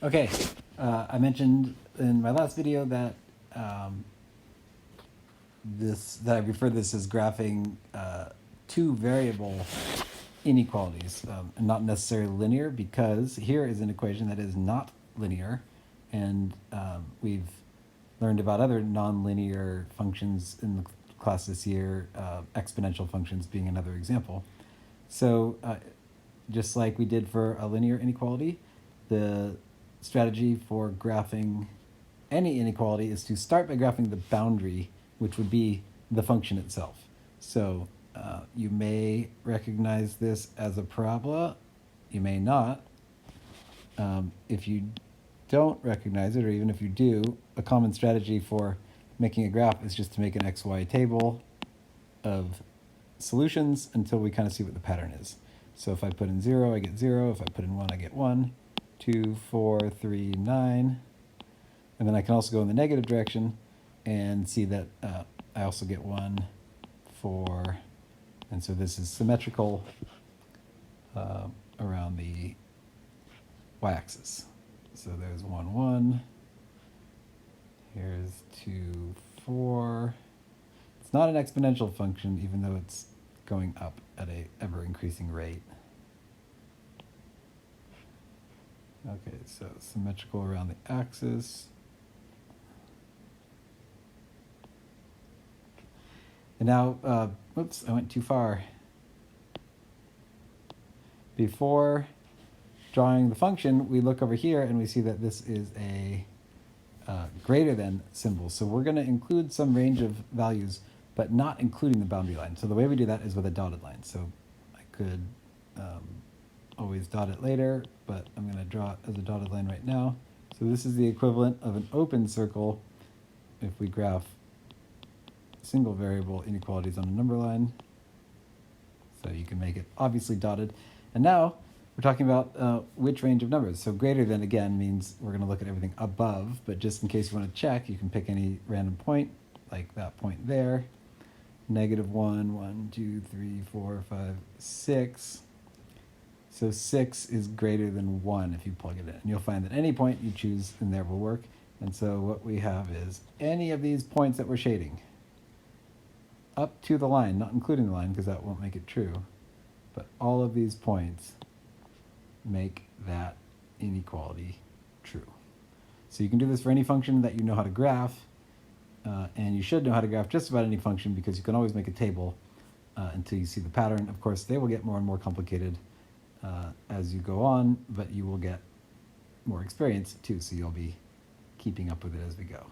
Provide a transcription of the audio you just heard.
Okay, I mentioned in my last video that I refer to this as graphing two variable inequalities, and not necessarily linear, because here is an equation that is not linear, and we've learned about other nonlinear functions in the class this year, exponential functions being another example. So just like we did for a linear inequality, the strategy for graphing any inequality is to start by graphing the boundary, which would be the function itself. So you may recognize this as a parabola, you may not. If you don't recognize it, or even if you do, a common strategy for making a graph is just to make an XY table of solutions until we kind of see what the pattern is. So if I put in 0, I get 0. If I put in 1, I get 1, 2, 4, 3, 9. And then I can also go in the negative direction and see that I also get 1, 4. And so this is symmetrical around the y-axis. So there's 1, 1. Here's 2, 4. It's not an exponential function, even though it's going up at a ever-increasing rate. Okay, so symmetrical around the axis. And now, whoops, I went too far. Before drawing the function, we look over here and we see that this is a greater than symbol. So we're going to include some range of values, but not including the boundary line. So the way we do that is with a dotted line. So I could always dot it later, but I'm going to draw it as a dotted line right now. So this is the equivalent of an open circle if we graph single variable inequalities on a number line. So you can make it obviously dotted. And now we're talking about which range of numbers. So greater than, again, means we're going to look at everything above, but just in case you want to check, you can pick any random point, like that point there. -1, 1, 2, 3, 4, 5, 6. So 6 is greater than 1 if you plug it in. And you'll find that any point you choose in there will work. And so what we have is any of these points that we're shading up to the line, not including the line because that won't make it true, but all of these points make that inequality true. So you can do this for any function that you know how to graph, and you should know how to graph just about any function because you can always make a table until you see the pattern. Of course, they will get more and more complicated as you go on, but you will get more experience too, so you'll be keeping up with it as we go.